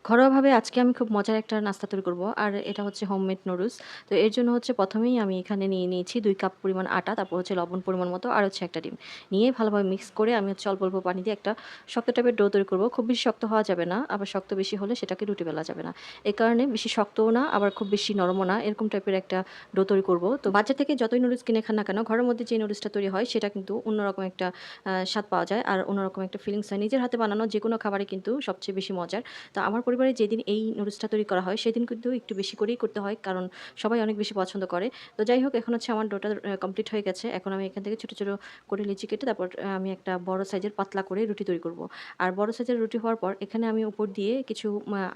ঘরোয়াভাবে আজকে আমি খুব মজার একটা নাস্তা তৈরি করব। আর এটা হচ্ছে হোমমেড নুডলস। তো এর জন্য হচ্ছে ১ম এই আমি এখানে নিয়ে নিয়েছি ২ কাপ পরিমাণ আটা, তারপর হচ্ছে লবণ পরিমাণ মতো আর হচ্ছে ১ টা ডিম। নিয়ে ভালোভাবে মিক্স করে আমি হচ্ছে অল্প, অল্প পানি দিয়ে একটা শক্ত টাইপের ডো তৈরি করব। খুব বেশি শক্ত হওয়া যাবে না, আবার শক্ত বেশি হলে সেটাকে রুটি বেলা যাবে না। এই কারণে বেশি শক্তও না, আবার খুব বেশি নরমও না, এরকম টাইপের একটা ডো তৈরি করব। তো বাজার থেকে যতই নুডলস কিনে খান না কেন, ঘরের মধ্যে যে নুডলসটা তৈরি হয় সেটা কিন্তু অন্যরকম একটা স্বাদ পাওয়া যায় আর অন্যরকম একটা ফিলিংস হয়। নিজের হাতে বানানো যেকোনো খাবারই কিন্তু সবচেয়ে বেশি মজার। তো আমার পরিবারে যেদিন এই নুডলসটা তৈরি করা হয় সেদিন কিন্তু একটু বেশি করেই করতে হয়, কারণ সবাই অনেক বেশি পছন্দ করে। তো যাই হোক, এখন হচ্ছে আমার ডোটা কমপ্লিট হয়ে গেছে। এখন আমি এখান থেকে ছোট, ছোট করে লিচি কেটে তারপর আমি একটা বড় সাইজের পাতলা করে রুটি তৈরি করব। আর বড় সাইজের রুটি হওয়ার পর এখানে আমি উপর দিয়ে কিছু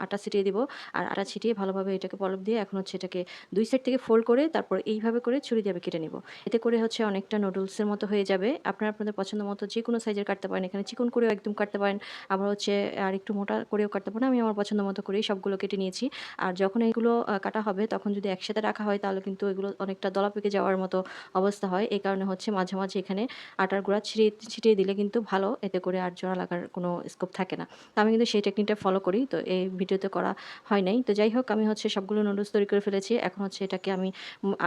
আটা ছিটিয়ে দিব। আর আটা ছিটিয়ে ভালোভাবে এটাকে পলপ দিয়ে এখন হচ্ছে এটাকে ২ সাইড থেকে ফোল্ড করে তারপর এইভাবে করে ছুরি দিয়ে আমি কেটে নিব। এতে করে হচ্ছে অনেকটা নুডলসের মতো হয়ে যাবে। আপনারা আপনাদের পছন্দ মতো যেকোনো সাইজের কাটতে পারেন। এখানে চিকন করেও একদম কাটতে পারেন। আবার হচ্ছে আরেকটু মোটা করেও কাটতে পারেন। আমি আমার পছন্দ মতো করেই সবগুলো কেটে নিয়েছি। আর যখন এগুলো কাটা হবে তখন যদি একসাথে রাখা হয় তাহলে কিন্তু এগুলো অনেকটা দলা পেকে যাওয়ার মতো অবস্থা হয়। এই কারণে হচ্ছে মাঝে, মাঝে এখানে আটার গুঁড়া ছিটিয়ে দিলে কিন্তু ভালো। এতে করে আর জোড়া লাগার কোনো স্কোপ থাকে না। তো আমি কিন্তু সেই টেকনিকটা ফলো করি। তো এই ভিডিওতে করা হয় নাই। তো যাই হোক, আমি হচ্ছে সবগুলো নুডলস তৈরি করে ফেলেছি। এখন হচ্ছে এটাকে আমি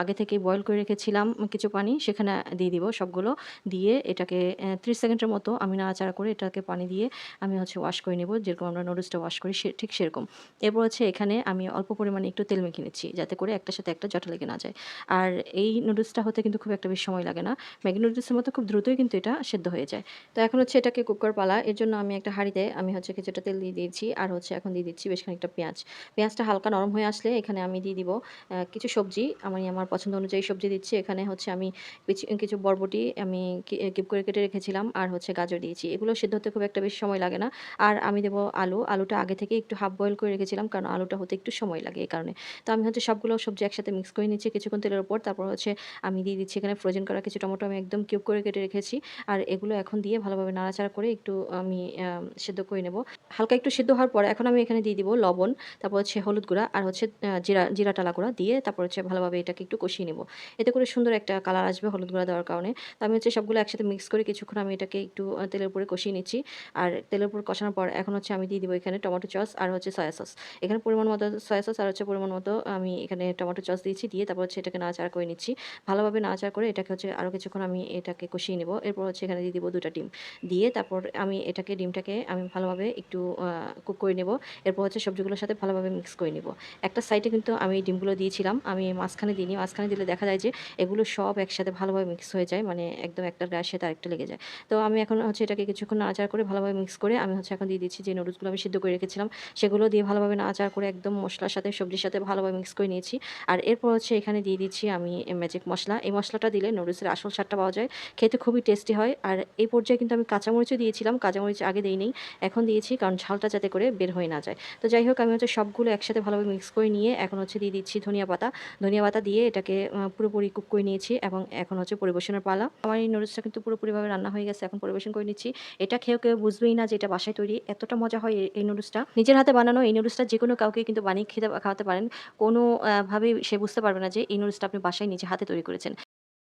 আগে থেকেই বয়েল করে রেখেছিলাম কিছু পানি, সেখানে দিয়ে দিব সবগুলো। দিয়ে এটাকে ৩০ সেকেন্ডের মতো আমি নাড়াচাড়া করে এটাকে পানি দিয়ে আমি হচ্ছে ওয়াশ করে নিব। যেরকম আমরা নুডলসটা ওয়াশ করি ঠিক সেরকম। এরপর হচ্ছে এখানে আমি অল্প পরিমাণে একটু তেল মেখে নিচ্ছি, যাতে করে একটার সাথে একটা জটা লেগে না যায়। আর এই নুডলসটা হতে কিন্তু খুব একটা বেশি সময় লাগে না। ম্যাগি নুডলসের মতো খুব দ্রুতই কিন্তু এটা সেদ্ধ হয়ে যায়। তো এখন হচ্ছে এটাকে কুক করার পালা। এর জন্য আমি একটা হাঁড়িতে আমি হচ্ছে কিছুটা তেল দিয়ে দিয়েছি। আর হচ্ছে এখন দিয়ে দিচ্ছি বেশ খানিকটা পেঁয়াজ। পেঁয়াজটা হালকা নরম হয়ে আসলে এখানে আমি দিয়ে দিব কিছু সবজি। আমি আমার পছন্দ অনুযায়ী সবজি দিচ্ছি। এখানে হচ্ছে আমি কিছু বরবটি আমি কিউব করে কেটে রেখেছিলাম আর হচ্ছে গাজর দিয়েছি। এগুলো সেদ্ধ হতে খুব একটা বেশি সময় লাগে না। আর আমি দেব আলু। আলুটা আগে থেকে একটু হাফ বয়েল করে রেখেছিলাম, কারণ আলুটা হতে একটু সময় লাগে এই কারণে। তো আমি হচ্ছে সবগুলো সবজি একসাথে মিক্স করে নিচ্ছি কিছুক্ষণ তেলের উপর। তারপর হচ্ছে আমি দিয়ে দিচ্ছি এখানে ফ্রোজেন করা কিছু টমেটো, আমি একদম কিউব করে কেটে রেখেছি। আর এগুলো এখন দিয়ে ভালোভাবে নাড়াচাড়া করে একটু আমি সেদ্ধ করে নেব। হালকা একটু সিদ্ধ হওয়ার পর এখন আমি এখানে দিয়ে দিব লবণ, তারপর হচ্ছে হলুদ গুঁড়া আর হচ্ছে জিরা টালা গুঁড়া দিয়ে তারপর হচ্ছে ভালোভাবে এটাকে একটু কষিয়ে নেব। এতে করে সুন্দর একটা কালার আসবে হলুদ গুঁড়া দেওয়ার কারণে। তো আমি হচ্ছে সবগুলো একসাথে মিক্স করে কিছুক্ষণ আমি এটাকে একটু তেলের উপরে কষিয়ে নিচ্ছি। আর তেলের উপর কষানোর পর এখন হচ্ছে আমি দিয়ে দিব এখানে টমেটো সস আর হচ্ছে সয়া সস। এখানে পরিমাণ মতো সয়া সস আর হচ্ছে পরিমাণ মতো আমি এখানে টমেটো সস দিয়েছি। দিয়ে তারপর হচ্ছে এটাকে নাড়াচাড়া করে নিচ্ছি। ভালোভাবে নাড়াচাড়া করে এটাকে হচ্ছে আরও কিছুক্ষণ আমি এটাকে কষিয়ে নেব। এরপর হচ্ছে এখানে দিয়ে দিব ২ টা ডিম। দিয়ে তারপর আমি ডিমটাকে আমি ভালোভাবে একটু কুক করে নেব। এরপর হচ্ছে সবজিগুলোর সাথে ভালোভাবে মিক্স করে নিব। একটা সাইডে কিন্তু আমি ডিমগুলো দিয়েছিলাম। আমি মাঝখানে দিইনি। মাঝখানে দিলে দেখা যায় যে এগুলো সব একসাথে ভালোভাবে মিক্স হয়ে যায়। মানে একদম একটার গায়ের সাথে আরেকটা লেগে যায়। তো আমি এখন হচ্ছে এটাকে কিছুক্ষণ নাড়াচাড়া করে ভালোভাবে মিক্স করে আমি হচ্ছে এখন দিয়ে দিচ্ছি যে নুডলসগুলো আমি সিদ্ধ করে রেখেছিলাম, সেগুলো দিয়ে ভালোভাবে নাড়াচাড়া করে একদম মসলার সাথে সবজির সাথে ভালোভাবে মিক্স করে নিয়েছি। আর এরপর হচ্ছে এখানে দিয়ে দিচ্ছি আমি ম্যাজিক মসলা। এই মসলাটা দিলে নুডলসের আসল স্বাদটা পাওয়া যায়। খেতে খুবই টেস্টি হয়। আর এই পর্যায়ে কিন্তু আমি কাঁচামরিচও দিয়েছিলাম। কাঁচামরিচ আগে দেইনি, এখন দিয়েছি কারণ ঝালটা যাতে করে বের হয়ে না যায়। তো যাই হোক, আমি হচ্ছে সবগুলো একসাথে ভালোভাবে মিক্স করে নিয়ে এখন হচ্ছে দিয়ে দিচ্ছি ধনিয়া পাতা। ধনিয়া পাতা দিয়ে এটাকে পুরোপুরি কুক করে নিয়েছি এবং এখন হচ্ছে পরিবেশনের পালা। আমার এই নুডলসটা কিন্তু পুরোপুরিভাবে রান্না হয়ে গেছে। এখন পরিবেশন করে নিচ্ছি। এটা খেয়েও কেউ বুঝবেই না যে এটা বাসায় তৈরি। এতটা মজা হয় এই নুডলসটা। নিজের হাতে বানানো এই নুডলসটা যেকোনো কাউকে কিন্তু বানিয়ে খাওয়াতে পারেন। কোনো ভাবেই সে বুঝতে পারবে না যে এই নুডলসটা আপনি বাসায় নিজে হাতে তৈরি করেছেন।